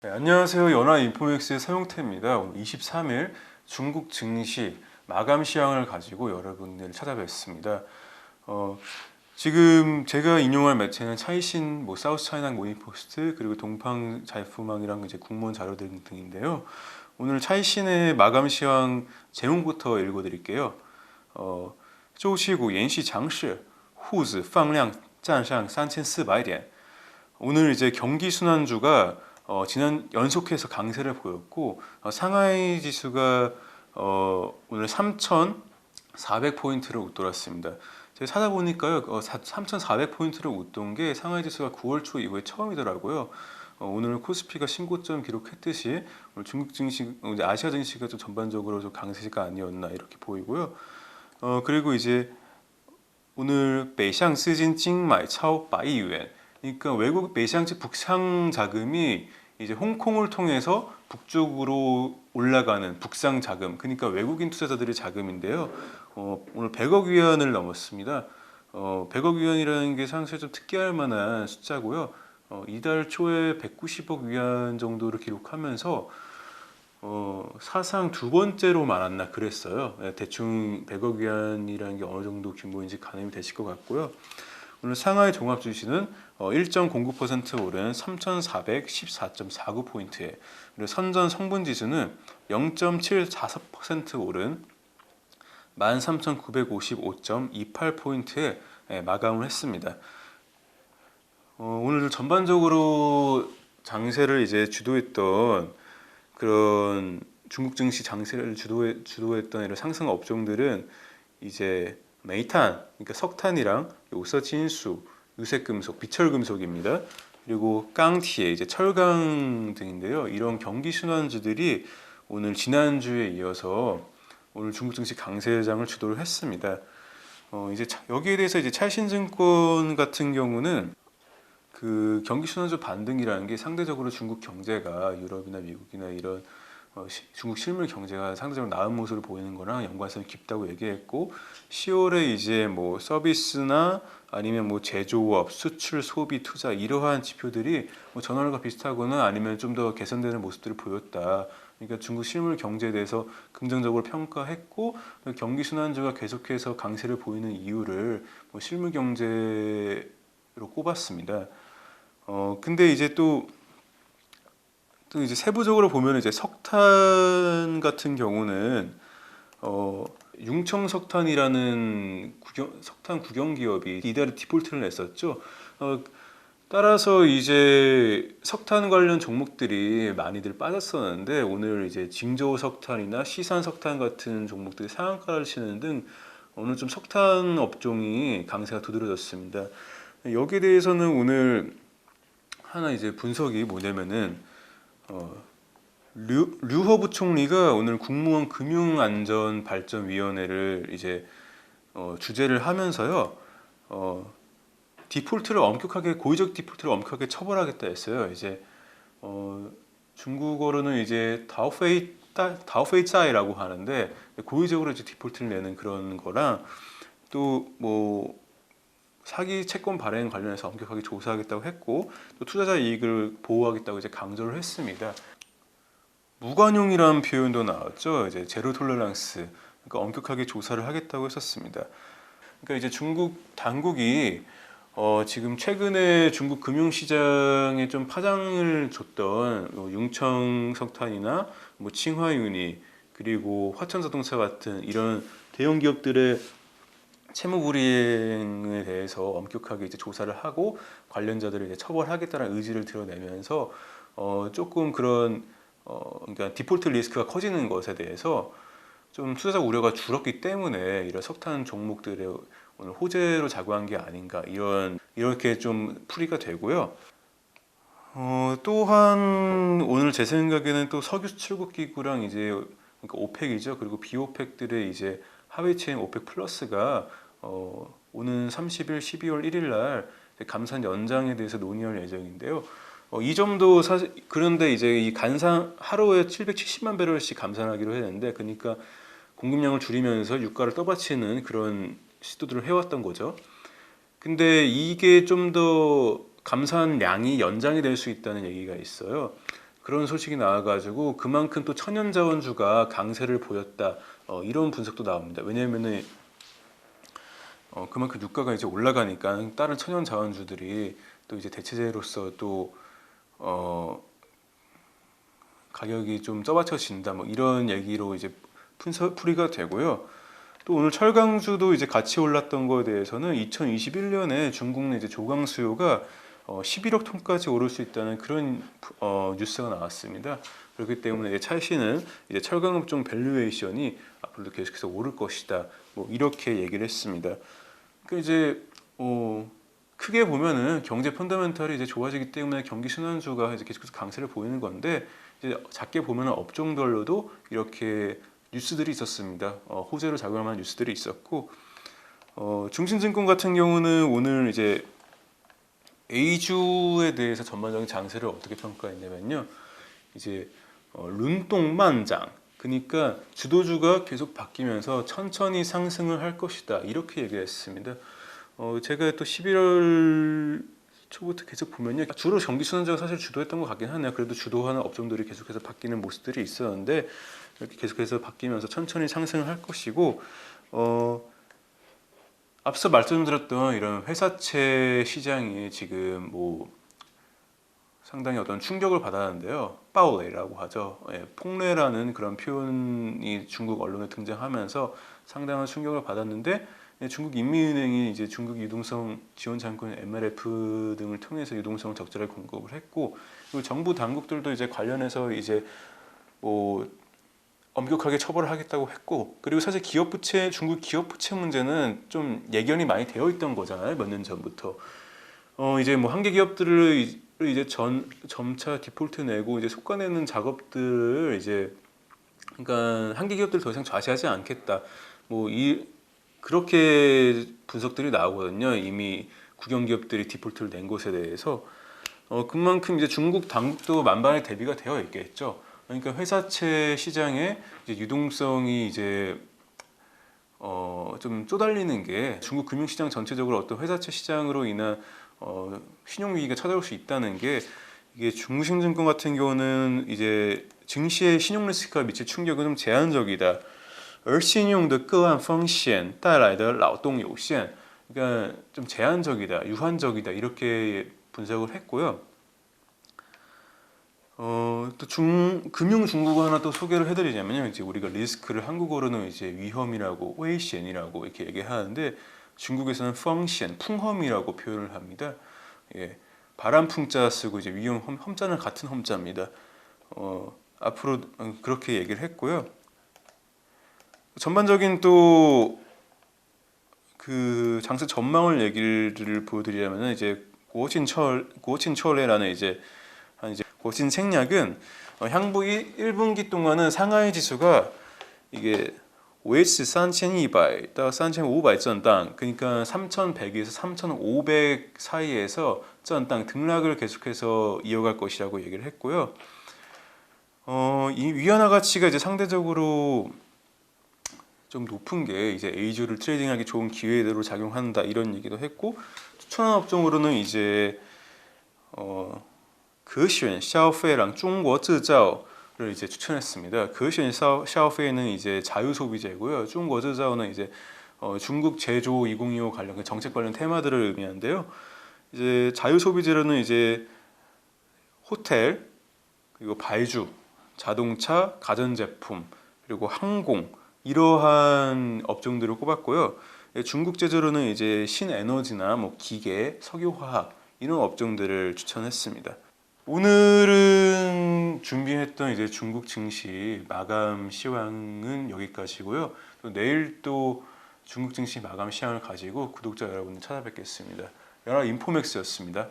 네, 안녕하세요. 연화인포맥스의 서용태입니다. 오늘 23일 중국 증시 마감 시황을 가지고 여러분들 찾아뵙습니다. 지금 제가 인용할 매체는 차이신, 사우스 차이나 모닝포스트, 그리고 동방 자유프망이랑 이제 국무원 자료들 등인데요. 오늘 차이신의 마감 시황 제목부터 읽어드릴게요. 周시구 연시 장시 후즈放量 站上 3400点. 오늘 이제 경기 순환주가 지난 연속해서 강세를 보였고 상하이 지수가 오늘 3,400포인트를 웃돌았습니다. 제가 찾아보니까요, 3,400포인트를 웃돈 게 상하이 지수가 9월 초 이후에 처음이더라고요. 오늘 코스피가 신고점 기록했듯이 오늘 중국 증시, 아시아 증시가 좀 전반적으로 좀 강세가 아니었나 이렇게 보이고요. 그리고 이제 오늘北向 资金 净买超 100亿元. 그러니까 외국 매시장지 북상 자금이 이제 홍콩을 통해서 북쪽으로 올라가는 북상 자금, 그러니까 외국인 투자자들의 자금인데요. 오늘 100억 위안을 넘었습니다. 100억 위안이라는 게 상당히 좀 특이할 만한 숫자고요. 이달 초에 190억 위안 정도를 기록하면서 사상 두 번째로 많았나 그랬어요. 대충 100억 위안이라는 게 어느 정도 규모인지 가늠이 되실 것 같고요. 오늘 상하이 종합주식은 1.09% 오른 3,414.49포인트에, 그리고 선전 성분지수는 0.74% 오른 13,955.28포인트에 마감을 했습니다. 오늘 전반적으로 장세를 이제 주도했던 그런 중국 증시 장세를 주도했던 이런 상승 업종들은 이제 메탄, 그러니까 석탄이랑 요서진수, 유색금속, 비철금속입니다. 그리고 깡티에 이제 철강 등인데요. 이런 경기 순환주들이 오늘 지난주에 이어서 오늘 중국 증시 강세장을 주도를 했습니다. 이제 여기에 대해서 이제 찰신증권 같은 경우는 그 경기 순환주 반등이라는 게 상대적으로 중국 경제가 유럽이나 미국이나 이런 중국 실물 경제가 상대적으로 나은 모습을 보이는 거랑 연관성이 깊다고 얘기했고, 10월에 이제 서비스나 아니면 제조업, 수출, 소비, 투자 이러한 지표들이 전월과 비슷하거나 아니면 좀 더 개선되는 모습들을 보였다. 그러니까 중국 실물 경제에 대해서 긍정적으로 평가했고, 경기 순환주가 계속해서 강세를 보이는 이유를 실물 경제로 꼽았습니다. 근데 이제 또 이제 세부적으로 보면 이제 석탄 같은 경우는 융청석탄이라는 석탄 국영 기업이 이달에 디폴트를 냈었죠. 따라서 이제 석탄 관련 종목들이 많이들 빠졌었는데, 오늘 이제 징조석탄이나 시산석탄 같은 종목들이 상한가를 치는 등 오늘 좀 석탄 업종이 강세가 두드러졌습니다. 여기에 대해서는 오늘 하나 이제 분석이 뭐냐면은 류허 부총리가 오늘 국무원 금융안전발전위원회를 이제 주재를 하면서요, 디폴트를 엄격하게, 고의적 디폴트를 엄격하게 처벌하겠다 했어요. 이제 중국어로는 이제 다오페이짜이라고 하는데, 고의적으로 이제 디폴트를 내는 그런 거랑, 또 사기 채권 발행 관련해서 엄격하게 조사하겠다고 했고, 또 투자자 이익을 보호하겠다고 이제 강조를 했습니다. 무관용이라는 표현도 나왔죠. 이제 제로 톨러런스, 그러니까 엄격하게 조사를 하겠다고 했었습니다. 그러니까 이제 중국 당국이 지금 최근에 중국 금융시장에 좀 파장을 줬던 융청석탄이나 칭화유니, 그리고 화천자동차 같은 이런 대형 기업들의 채무 불이행에 대해서 엄격하게 이제 조사를 하고 관련자들을 이제 처벌하겠다는 의지를 드러내면서 조금 그런 그러니까 디폴트 리스크가 커지는 것에 대해서 좀 투자자 우려가 줄었기 때문에 이런 석탄 종목들의 오늘 호재로 작용한 게 아닌가, 이렇게 좀 풀이가 되고요. 또한 오늘 제 생각에는 또 석유 수출국 기구랑 이제 그러니까 오펙이죠. 그리고 비오펙들의 이제 하위 체인 오펙 플러스가 오는 30일 12월 1일 날 감산 연장에 대해서 논의할 예정인데요. 이 점도 사실, 그런데 이제 이 간상 하루에 770만 배럴씩 감산하기로 했는데, 그러니까 공급량을 줄이면서 유가를 떠받치는 그런 시도들을 해왔던 거죠. 근데 이게 좀 더 감산량이 연장이 될 수 있다는 얘기가 있어요. 그런 소식이 나와가지고 그만큼 또 천연자원주가 강세를 보였다. 이런 분석도 나옵니다. 왜냐하면은 그만큼 유가가 이제 올라가니까 다른 천연자원주들이 또 이제 대체제로서 또 가격이 좀 쩌받쳐진다. 뭐 이런 얘기로 이제 풀이가 되고요. 또 오늘 철강주도 이제 같이 올랐던 거에 대해서는 2021년에 중국 내 이제 조강 수요가 11억 톤까지 오를 수 있다는 그런 뉴스가 나왔습니다. 그렇기 때문에 찰씨는 이제 철강업종 밸류에이션이 앞으로도 계속해서 오를 것이다. 뭐 이렇게 얘기를 했습니다. 그 이제 크게 보면은 경제 펀더멘털이 이제 좋아지기 때문에 경기 순환주가 이제 계속해서 강세를 보이는 건데 이제 작게 보면은 업종별로도 이렇게 뉴스들이 있었습니다. 호재로 작용할 만한 뉴스들이 있었고 중신증권 같은 경우는 오늘 이제 A주에 대해서 전반적인 장세를 어떻게 평가했냐면요. 이제 룬동만장 그러니까 주도주가 계속 바뀌면서 천천히 상승을 할 것이다 이렇게 얘기했습니다. 제가 또 11월 초부터 계속 보면요 주로 경기순환주가 사실 주도했던 것 같긴 하네요. 그래도 주도하는 업종들이 계속해서 바뀌는 모습들이 있었는데 이렇게 계속해서 바뀌면서 천천히 상승을 할 것이고 앞서 말씀드렸던 이런 회사채 시장이 지금 뭐 상당히 어떤 충격을 받았는데요. 빠오레이라고 하죠. 폭뢰라는 그런 표현이 중국 언론에 등장하면서 상당한 충격을 받았는데 중국 인민은행이 이제 중국 유동성 지원 자금권 MLF 등을 통해서 유동성을 적절하게 공급을 했고 그리고 정부 당국들도 이제 관련해서 이제 뭐 엄격하게 처벌을 하겠다고 했고 그리고 사실 기업 부채 중국 기업 부채 문제는 좀 예견이 많이 되어 있던 거잖아요. 몇 년 전부터 이제 뭐 한계 기업들을 이제 점차 디폴트 내고 이제 속아내는 작업들을 이제 그러니까 한계 기업들 더 이상 좌시하지 않겠다. 뭐 그렇게 분석들이 나오거든요. 이미 국영 기업들이 디폴트를 낸 것에 대해서 그만큼 이제 중국 당국도 만반의 대비가 되어 있겠죠. 그러니까 회사채 시장의 이제 유동성이 이제 좀 쪼달리는 게 중국 금융시장 전체적으로 어떤 회사채 시장으로 인한 신용 위기가 찾아올 수 있다는 게 이게 중심증권 같은 경우는 이제 증시의 신용 리스크가 미칠 충격은 좀 제한적이다. 而信用的个案风险带来的扰动有限. 그러니까 좀 제한적이다, 유한적이다 이렇게 분석을 했고요. 또 금융 중국어 하나 또 소개를 해드리자면요. 이제 우리가 리스크를 한국어로는 이제 위험이라고, 웨이시엔이라고 이렇게 얘기하는데 중국에서는 펑시엔, 풍험이라고 표현을 합니다. 예, 바람풍자 쓰고 이제 위험 험자는 같은 험자입니다. 앞으로 그렇게 얘기를 했고요. 전반적인 또 그 장세 전망을 얘기를 보여드리자면은 이제 고친철레라는 이제 고친 생략은 향후 1분기 동안은 상하이 지수가 이게 OS 3,200 到 3,500 震荡 그러니까 3,100에서 3,500 사이에서 震荡 등락을 계속해서 이어갈 것이라고 얘기를 했고요. 이 위안화 가치가 이제 상대적으로 좀 높은 게 이제 A주를 트레이딩하기 좋은 기회로 작용한다 이런 얘기도 했고 추천한 업종으로는 이제 거시엔 샤오페이랑 중국制造를 이제 추천했습니다. 거시엔 샤오페이는 이제 자유 소비재고요. 중국制造는 이제 중국 제조 2025 관련 정책 관련 테마들을 의미하는데요. 이제 자유 소비재로는 이제 호텔 그리고 발주, 자동차, 가전제품 그리고 항공 이러한 업종들을 꼽았고요. 중국 제조로는 이제 신에너지나 뭐 기계, 석유화학 이런 업종들을 추천했습니다. 오늘은 준비했던 이제 중국 증시 마감 시황은 여기까지고요. 또 내일 또 중국 증시 마감 시황을 가지고 구독자 여러분들 찾아뵙겠습니다. 연합 인포맥스였습니다.